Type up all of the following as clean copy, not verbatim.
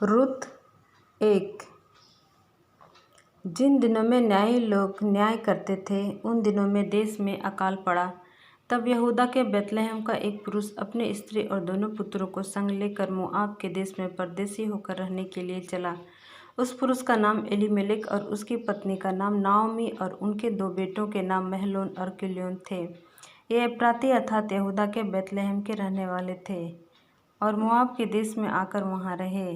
रुत एक। जिन दिनों में न्यायी लोग न्याय करते थे उन दिनों में देश में अकाल पड़ा। तब यहूदा के बैतलहम का एक पुरुष अपनी स्त्री और दोनों पुत्रों को संग लेकर मोआब के देश में परदेशी होकर रहने के लिए चला। उस पुरुष का नाम एलीमेलेक और उसकी पत्नी का नाम नाओमी और उनके दो बेटों के नाम महलोन और किल्योन थे। ये एप्राती अर्थात यहूदा के बैतलहम के रहने वाले थे और मोआब के देश में आकर वहाँ रहे।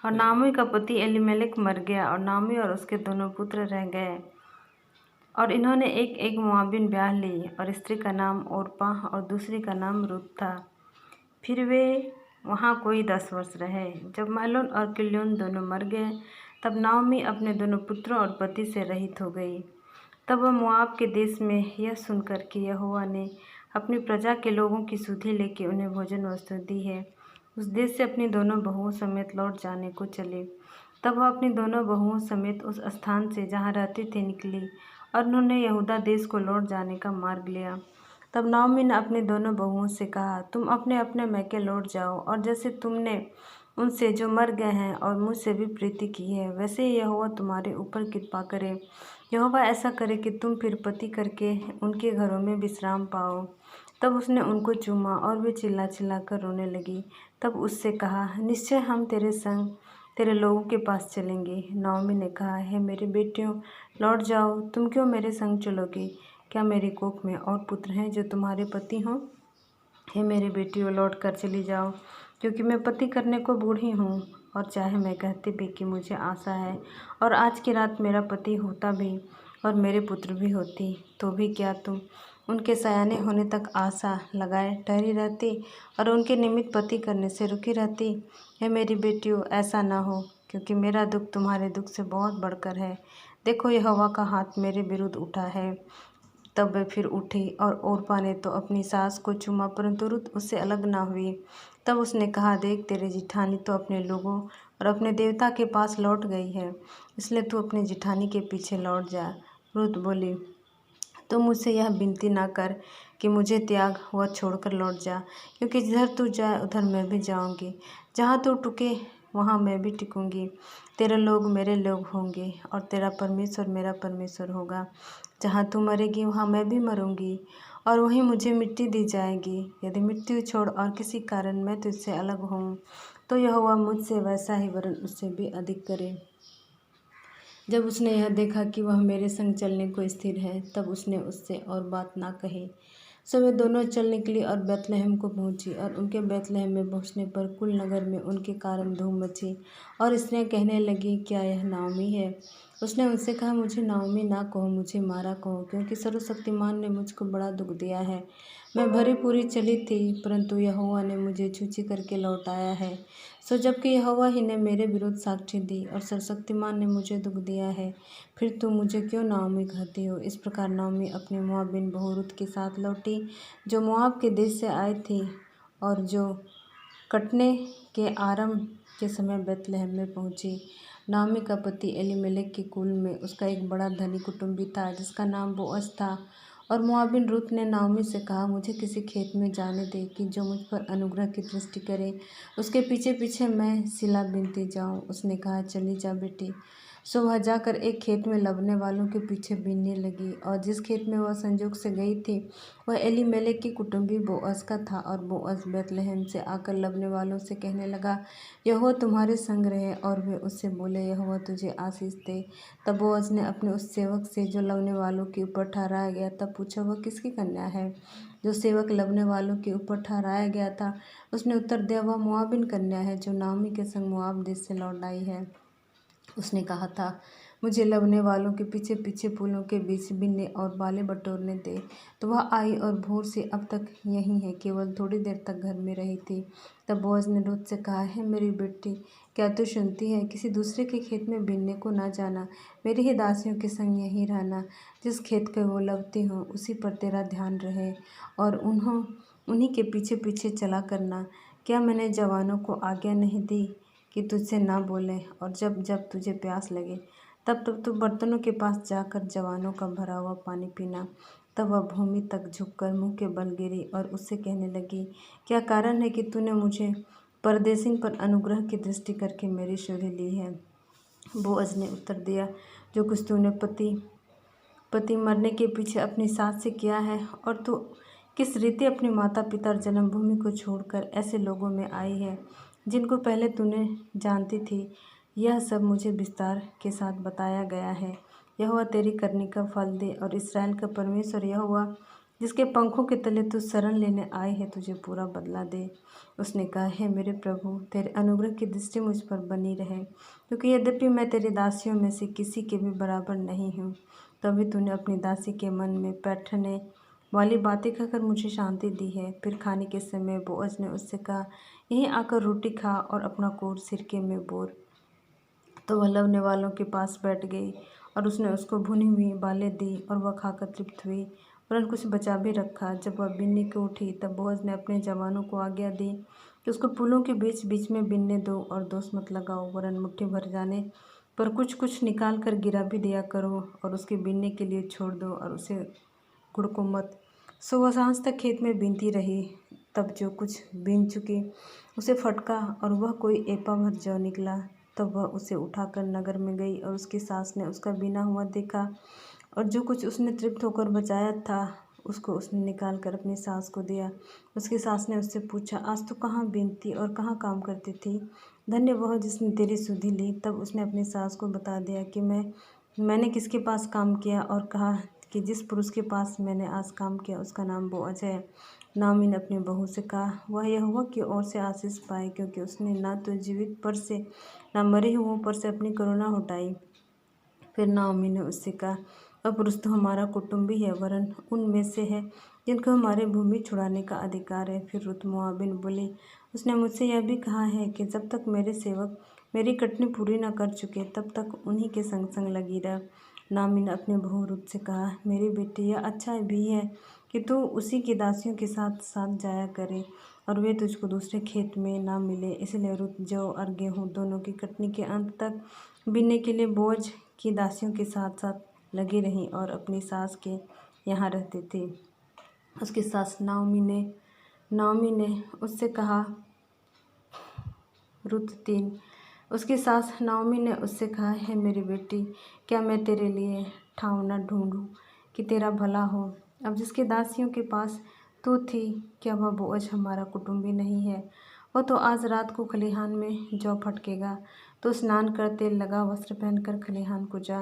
और नाओमी का पति एलीमेलेक मर गया और नाओमी और उसके दोनों पुत्र रह गए। और इन्होंने एक एक मोआबिन ब्याह ली और स्त्री का नाम ओर्पा और दूसरी का नाम रूत था। फिर वे वहाँ कोई 10 वर्ष रहे। जब महलोन और किल्योन दोनों मर गए तब नाओमी अपने दोनों पुत्रों और पति से रहित हो गई। तब वह मोआब के देश में यह सुनकर कि यहोवा ने अपनी प्रजा के लोगों की सुधि लेके उन्हें भोजन वस्तु दी है, उस देश से अपनी दोनों बहुओं समेत लौट जाने को चले। तब वह अपनी दोनों बहुओं समेत उस स्थान से जहाँ रहती थी निकली और उन्होंने यहूदा देश को लौट जाने का मार्ग लिया। तब नाओमी ने अपनी दोनों बहुओं से कहा, तुम अपने अपने मैके लौट जाओ और जैसे तुमने उनसे जो मर गए हैं और मुझसे भी प्रीति की है वैसे ही यहोवा तुम्हारे ऊपर कृपा करे। यहोवा ऐसा करे कि तुम फिर पति करके उनके घरों में विश्राम पाओ। तब उसने उनको चूमा और वे चिल्ला चिल्ला कर रोने लगी। तब उससे कहा, निश्चय हम तेरे संग तेरे लोगों के पास चलेंगे। नाओमी ने कहा, हे मेरी बेटियों लौट जाओ, तुम क्यों मेरे संग चलोगी? क्या मेरी कोख में और पुत्र हैं जो तुम्हारे पति हों? हे मेरी बेटियों लौट कर चली जाओ, क्योंकि मैं पति करने को बूढ़ी हूँ। और चाहे मैं कहती भी कि मुझे आशा है और आज की रात मेरा पति होता भी और मेरे पुत्र भी होती, तो भी क्या तुम उनके सयाने होने तक आशा लगाए ठहरी रहती और उनके निमित्त पति करने से रुकी रहती? हे मेरी बेटियों ऐसा ना हो, क्योंकि मेरा दुख तुम्हारे दुख से बहुत बढ़कर है। देखो यहोवा का हाथ मेरे विरुद्ध उठा है। तब वे फिर उठी और ओर्पा ने तो अपनी सास को चूमा, परंतु रुत उससे अलग ना हुई। तब उसने कहा, देख तेरी जिठानी तो अपने लोगों और अपने देवता के पास लौट गई है, इसलिए तू अपनी जिठानी के पीछे लौट जा। रुत बोली, तो मुझसे यह विनती ना कर कि मुझे त्याग व छोड़कर लौट जा, क्योंकि जिधर तू जाए उधर मैं भी जाऊंगी, जहाँ तू टुके वहाँ मैं भी टिकूंगी। तेरे लोग मेरे लोग होंगे और तेरा परमेश्वर मेरा परमेश्वर होगा। जहाँ तू मरेगी वहाँ मैं भी मरूंगी और वहीं मुझे मिट्टी दी जाएगी। यदि मृत्यु छोड़ और किसी कारण मैं तुझसे अलग हूँ तो यहोवा मुझसे वैसा ही वरन उससे भी अधिक करे। जब उसने यह देखा कि वह मेरे संग चलने को स्थिर है तब उसने उससे और बात ना कही। सो वे दोनों चल निकली और बैतलहम को पहुंची। और उनके बैतलहम में पहुंचने पर कुल नगर में उनके कारण धूम मची और स्त्रियां कहने लगी, क्या यह नाओमी है? उसने उनसे कहा, मुझे नाओमी ना कहो, मुझे मारा कहो, क्योंकि सर्वशक्तिमान ने मुझको बड़ा दुख दिया है। मैं भरी पूरी चली थी, परंतु यहोवा ने मुझे छूछी करके लौटाया है। सो जबकि यहोवा ही ने मेरे विरुद्ध साक्षी दी और सर्वशक्तिमान ने मुझे दुख दिया है, फिर तुम मुझे क्यों नाओमी कहती हो? इस प्रकार नाओमी अपनी मोआबिन बहू रुत के साथ लौटी, जो मोआब के देश से आई थी और जो कटने के आरंभ के समय बैतलहम में पहुंची। नाओमी का पति एलीमेलेक के कुल में उसका एक बड़ा धनी कुटुंबी था जिसका नाम बोअज था। और मोआबिन रुत ने नाओमी से कहा, मुझे किसी खेत में जाने दे कि जो मुझ पर अनुग्रह की दृष्टि करे, उसके पीछे पीछे मैं सिला बीनती जाऊँ। उसने कहा, चली जा बेटी। सो वह जाकर एक खेत में लबने वालों के पीछे बीनने लगी। और जिस खेत में वह संजोग से गई थी वह एलीमेलेक की कुटुंबी बोअज का था। और बोअज बैतलहम से आकर लबने वालों से कहने लगा, यहोवा तुम्हारे संग रहे। और वे उससे बोले, यहोवा तुझे आशीष दे। तब बोअज ने अपने उस सेवक से जो लबने वालों के ऊपर ठहराया गया था पूछा, वह किसकी कन्या है? जो सेवक लबने वालों के ऊपर ठहराया गया था उसने उत्तर दिया, वह मोआबिन कन्या है जो नाओमी के संग मोआब देश से लौट आई है। उसने कहा था, मुझे लबने वालों के पीछे पीछे फूलों के बीच बीनने और बालें बटोरने दे। तो वह आई और भोर से अब तक यहीं है, केवल थोड़ी देर तक घर में रही थी। तब बोअज ने रुत से कहा, है मेरी बेटी, क्या तू सुनती है? किसी दूसरे के खेत में बीनने को ना जाना, मेरी ही दासियों के संग यहीं रहना। जिस खेत को वो लबती हों उसी पर तेरा ध्यान रहे और उन्हीं के पीछे पीछे चला करना। क्या मैंने जवानों को आज्ञा नहीं दी कि तुझसे ना बोलें? और जब जब तुझे प्यास लगे तब तू बर्तनों के पास जाकर जवानों का भरा हुआ पानी पीना। तब वह भूमि तक झुककर मुंह के बल गिरी और उससे कहने लगी, क्या कारण है कि तूने मुझे परदेशिन पर अनुग्रह की दृष्टि करके मेरी सुधि ली है? बोअज ने उत्तर दिया, जो कुछ तूने पति मरने के पीछे अपनी सास से किया है, और तू किस रीति अपने माता पिता और जन्मभूमि को छोड़कर ऐसे लोगों में आई है जिनको पहले तूने जानती थी, यह सब मुझे विस्तार के साथ बताया गया है। यहोवा तेरी करनी का फल दे, और इस्राएल का परमेश्वर यहोवा जिसके पंखों के तले तू शरण लेने आई है तुझे पूरा बदला दे। उसने कहा, हे मेरे प्रभु, तेरे अनुग्रह की दृष्टि मुझ पर बनी रहे, क्योंकि यद्यपि मैं तेरी दासियों में से किसी के भी बराबर नहीं हूँ, तभी तूने अपनी दासी के मन में बैठने वाली बातें कहकर मुझे शांति दी है। फिर खाने के समय बोअज ने उससे कहा, यहीं आकर रोटी खा और अपना कोट सिरके में बोर। तो वह लवने वालों के पास बैठ गई, और उसने उसको भुनी हुई बालें दी, और वह खाकर तृप्त हुई, वरन कुछ बचा भी रखा। जब वह बिनने को उठी, तब बोअज ने अपने जवानों को आज्ञा दी कि उसको फूलों के बीच बीच में बिनने दो, और दोष मत लगाओ, वरन मुट्ठी भर जाने पर कुछ कुछ निकाल कर गिरा भी दिया करो, और उसके बिनने के लिए छोड़ दो, और उसे घुड़को मत। सो वह सांझ तक खेत में बीनती रही। तब जो कुछ बीन चुकी उसे फटका, और वह कोई एपा भर जौ निकला। तब वह उसे उठाकर नगर में गई, और उसकी सास ने उसका बीना हुआ देखा, और जो कुछ उसने तृप्त होकर बचाया था उसको उसने निकाल कर अपनी सास को दिया। उसकी सास ने उससे पूछा, आज तू कहाँ बीनती और कहाँ काम करती थी? धन्य वह जिसने तेरी सुधि ली। तब उसने अपनी सास को बता दिया कि मैंने किसके पास काम किया, और कहा कि जिस पुरुष के पास मैंने आज काम किया उसका नाम बोअज है। नाओमी ने अपनी बहू से कहा, वह यहोवा की ओर से आशीष पाए, क्योंकि उसने न तो जीवित पर से न मरे हुओं पर से अपनी करुणा हटाई। फिर नाओमी ने उससे कहा, वह पुरुष तो हमारा कुटुंबी है, वरन उनमें से है जिनको हमारे भूमि छुड़ाने का अधिकार है। फिर रुत मोआबिन बोली, उसने मुझसे यह भी कहा है कि जब तक मेरे सेवक मेरी कटनी पूरी न कर चुके, तब तक उन्हीं के संग संग लगी रह। नाओमी ने अपनी बहू रुत से कहा, मेरी बेटी, यह अच्छा भी है कि तू उसी की दासियों के साथ साथ जाया करे, और वे तुझको दूसरे खेत में ना मिले। इसलिए रुत जौ और गेहूँ दोनों की कटनी के अंत तक बीनने के लिए बोअज की दासियों के साथ साथ लगी रही, और अपनी सास के यहाँ रहती थी। उसकी सास नाओमी ने उससे कहा, रुत 3। उसकी सास नाओमी ने उससे कहा, है मेरी बेटी, क्या मैं तेरे लिए ठाव न ढूंढूं कि तेरा भला हो? अब जिसके दासियों के पास तू थी, क्या वह बोअज हमारा कुटुंबी नहीं है? वह तो आज रात को खलिहान में जौ फटकेगा। तो स्नान कर तेल लगा वस्त्र पहनकर खलिहान को जा,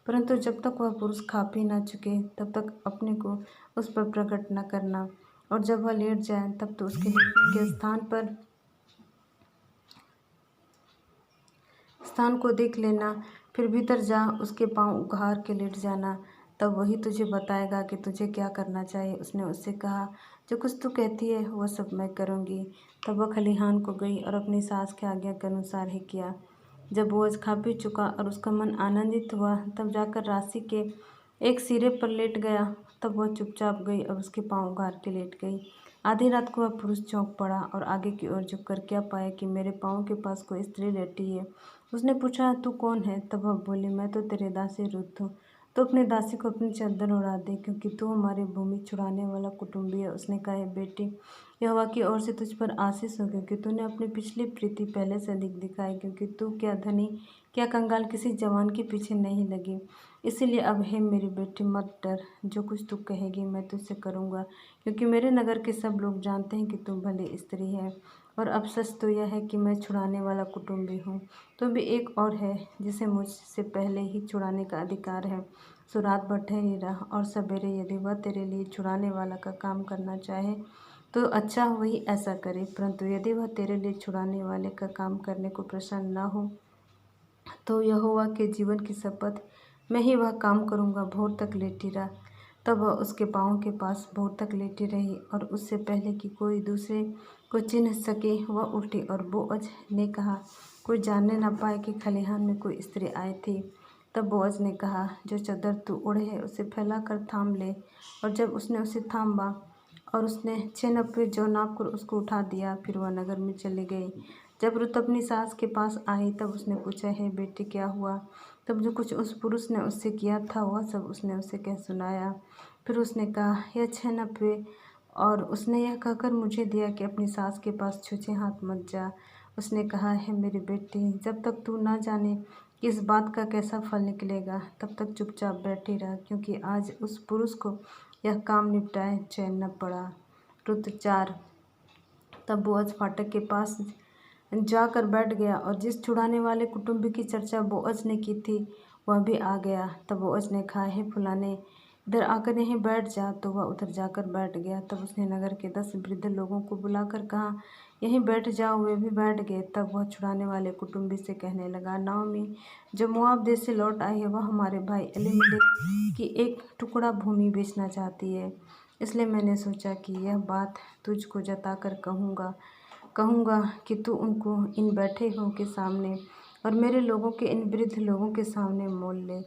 परंतु जब तक वह पुरुष खा पी न चुके तब तक अपने को उस पर प्रकट न करना, और जब वह लेट जाए तब तो उसके लेटने के स्थान को देख लेना। फिर भीतर जा उसके पांव उघाड़ के लेट जाना, तब वही तुझे बताएगा कि तुझे क्या करना चाहिए। उसने उससे कहा, जो कुछ तू कहती है वह सब मैं करूँगी। तब वह खलिहान को गई और अपनी सास के आज्ञा के अनुसार ही किया। जब बोअज खा पी चुका और उसका मन आनंदित हुआ, तब जाकर राशि के एक सिरे पर लेट गया। तब वह चुपचाप गई और उसके पांव उघाड़ के लेट गई। आधी रात को वह पुरुष चौंक पड़ा और आगे की ओर झुककर क्या पाया कि मेरे पाँव के पास कोई स्त्री लेटी है। उसने पूछा, तू कौन है? तब वह बोली, मैं तो तेरे दासी रुत हूँ। तो अपने दासी को अपनी चादर उड़ा दे, क्योंकि तू हमारी भूमि छुड़ाने वाला कुटुंबी है। उसने कहा, बेटी, यहोवा की ओर से तुझ पर आशीष हो, क्योंकि तूने अपनी पिछली प्रीति पहले से अधिक दिखाई, क्योंकि तू क्या धनी क्या कंगाल किसी जवान के पीछे नहीं लगी। इसीलिए अब हे मेरी बेटी, मत डर, जो कुछ तू कहेगी मैं तुझसे करूँगा, क्योंकि मेरे नगर के सब लोग जानते हैं कि तू भली स्त्री है। और अब सच तो यह है कि मैं छुड़ाने वाला कुटुंबी हूँ, तो भी एक और है जिसे मुझसे पहले ही छुड़ाने का अधिकार है। सो रात भर ठहरी रह, और सवेरे यदि वह तेरे लिए छुड़ाने वाला का काम करना चाहे तो अच्छा वही ऐसा करे, परंतु यदि वह तेरे लिए छुड़ाने वाले का काम करने को प्रसन्न न हो, तो यहोवा के जीवन की शपथ, मैं ही वह काम करूँगा। भोर तक लेटी रह। तब वह उसके पाँव के पास भोर तक लेटी रही, और उससे पहले कि कोई दूसरे को चिन्ह सके वह उठी। और बोअज ने कहा, कोई जानने न पाए कि खलिहान में कोई स्त्री आई थी। तब बोअज ने कहा, जो चादर तू ओढ़े है उसे फैला कर थाम ले। और जब उसने उसे थामा और उसने 6 नप्पे जौ नाप कर उसको उठा दिया, फिर वह नगर में चली गई। जब रुत अपनी सास के पास आई तब उसने पूछा, हे बेटी, क्या हुआ? तब जो कुछ उस पुरुष ने उससे किया था वह सब उसने उसे कह सुनाया। फिर उसने कहा, यह 6 नब्बे, और उसने यह कहकर मुझे दिया कि अपनी सास के पास छूछे हाथ मत जा। उसने कहा, है मेरी बेटी, जब तक तू ना जाने कि इस बात का कैसा फल निकलेगा, तब तक चुपचाप बैठी रह, क्योंकि आज उस पुरुष को यह काम निपटाए चैन न पड़ा। रुत 4। तब बोअज फाटक के पास जाकर बैठ गया, और जिस छुड़ाने वाले कुटुंबी की चर्चा बोअज ने की थी वह भी आ गया। तब बोअज ने कहा, हे फलाने, इधर आकर यहीं बैठ जा। तो वह उधर जाकर बैठ गया। तब उसने नगर के 10 वृद्ध लोगों को बुलाकर कहा, यहीं बैठ जाओ। वे भी बैठ गए। तब वह छुड़ाने वाले कुटुंबी से कहने लगा, नाओमी जो मोआब देश से लौट आई है, वह हमारे भाई एलीमेलेक की एक टुकड़ा भूमि बेचना चाहती है। इसलिए मैंने सोचा कि यह बात तुझको जताकर कहूँगा कि तू उनको इन बैठे हुओं के सामने और मेरे लोगों के इन वृद्ध लोगों के सामने मोल ले,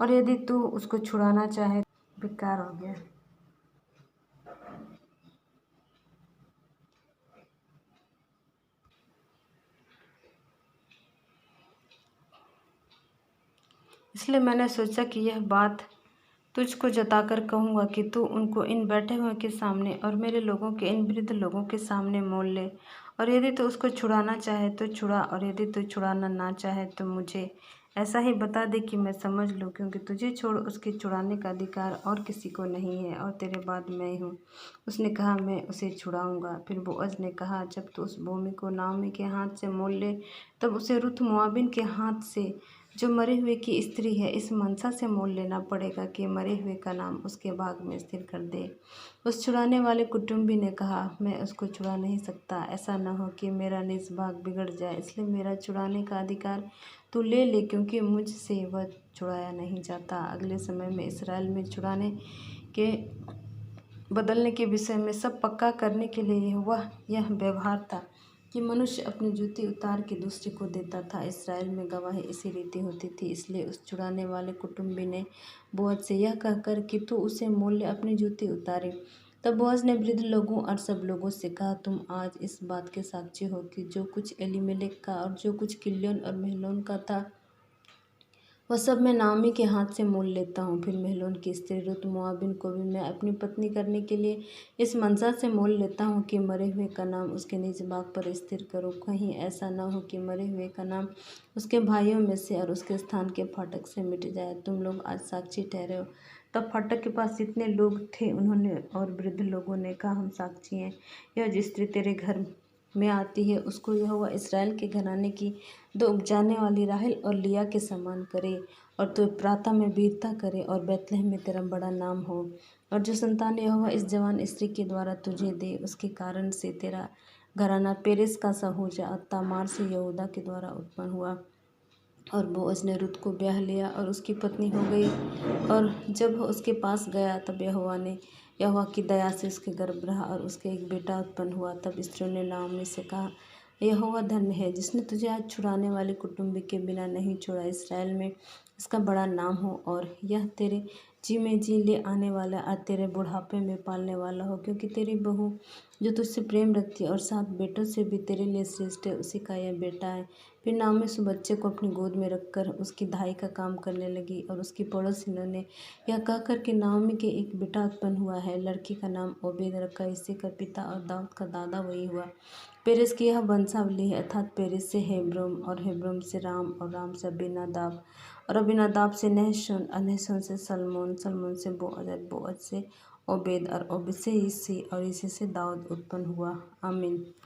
और यदि तू उसको छुड़ाना चाहे। बेकार हो गया। इसलिए मैंने सोचा कि यह बात तुझको जताकर कहूँगा कि तू उनको इन बैठे हुए के सामने और मेरे लोगों के इन वृद्ध लोगों के सामने मोल ले, और यदि तू उसको छुड़ाना चाहे तो छुड़ा, और यदि तू छुड़ाना ना चाहे तो मुझे ऐसा ही बता दे कि मैं समझ लूँ, क्योंकि तुझे छोड़ उसके छुड़ाने का अधिकार और किसी को नहीं है, और तेरे बाद मैं हूँ। उसने कहा, मैं उसे छुड़ाऊँगा। फिर बोअज ने कहा, जब तू उस भूमि को नाओमी के हाथ से मोल ले, तब उसे रुत मोआबिन के हाथ से, जो मरे हुए की स्त्री है, इस मनसा से मोल लेना पड़ेगा कि मरे हुए का नाम उसके भाग में स्थिर कर दे। उस छुड़ाने वाले कुटुंबी ने कहा, मैं उसको छुड़ा नहीं सकता, ऐसा न हो कि मेरा निज भाग बिगड़ जाए, इसलिए मेरा छुड़ाने का अधिकार तू ले ले, क्योंकि मुझसे वह छुड़ाया नहीं जाता। अगले समय में इसराइल में छुड़ाने के बदलने के विषय में सब पक्का करने के लिए यह व्यवहार था कि मनुष्य अपनी जूती उतार के दूसरे को देता था। इसराइल में गवाही इसी रीति होती थी। इसलिए उस छुड़ाने वाले कुटुंबी ने बोअज से यह कहकर कि तू उसे मोल ले, अपनी जूती उतारी। तब बोअज ने वृद्ध लोगों और सब लोगों से कहा, तुम आज इस बात के साक्षी हो कि जो कुछ एलीमेलेक का और जो कुछ किल्योन और महलोन का था, वह सब मैं नाओमी के हाथ से मोल लेता हूँ। फिर महलोन की स्त्री रुत मोआबिन को भी मैं अपनी पत्नी करने के लिए इस मनसा से मोल लेता हूँ कि मरे हुए का नाम उसके निज भाग पर स्थिर करूँ। कहीं ऐसा न हो कि मरे हुए का नाम उसके भाइयों में से और उसके स्थान के फाटक से मिट जाए। तुम लोग आज साक्षी ठहरे हो। तब फाटक के पास जितने लोग थे उन्होंने और वृद्ध लोगों ने कहा, हम साक्षी हैं। यह जो स्त्री तेरे घर में आती है, उसको यहोवा इस्राएल के घराने की 2 उपजाने वाली राहेल और लिया के समान करे, और तो प्रातः में वीरता करे, और बैतलहम में तेरा बड़ा नाम हो। और जो संतान यहोवा इस जवान स्त्री के द्वारा तुझे दे, उसके कारण से तेरा घराना पेरेस का सा हो जाए। और तामार से यहूदा के द्वारा उत्पन्न हुआ। और बोअज ने रुत को ब्याह लिया और उसकी पत्नी हो गई। और जब वह उसके पास गया, तब यहोवा की दया से उसके गर्भ रहा, और उसके एक बेटा उत्पन्न हुआ। तब स्त्रियों ने नाओमी से कहा, यहोवा धन्य है, जिसने तुझे आज छुड़ाने वाले कुटुंबी के बिना नहीं छोड़ा। इसराइल में इसका बड़ा नाम हो, और यह तेरे जी में जी ले आने वाला और तेरे बुढ़ापे में पालने वाला हो, क्योंकि तेरी बहू जो तुझसे प्रेम रखती है और 7 बेटों से भी तेरे लिए श्रेष्ठ है, उसी का यह बेटा है। फिर नाओमी उस बच्चे को अपनी गोद में रखकर उसकी दाई का काम करने लगी। और उसकी पड़ोसिनों ने यह कहकर कि नाओमी के एक बेटा उत्पन्न हुआ है, लड़की का नाम ओबेद रखा। इसी का पिता और दाऊद का दादा वही हुआ। पेरेस की यह वंशावली है, अर्थात पेरेस से हेब्रोन, और हेब्रोन से राम, और राम से अबीनादाब, और अबीनादाब से नहशोन, और नहशोन से सलमोन, सलमोन से बोअज, और बोअज से ओबेद, और ओबेद से यिशै, और यिशै से दाऊद उत्पन्न हुआ। आमीन।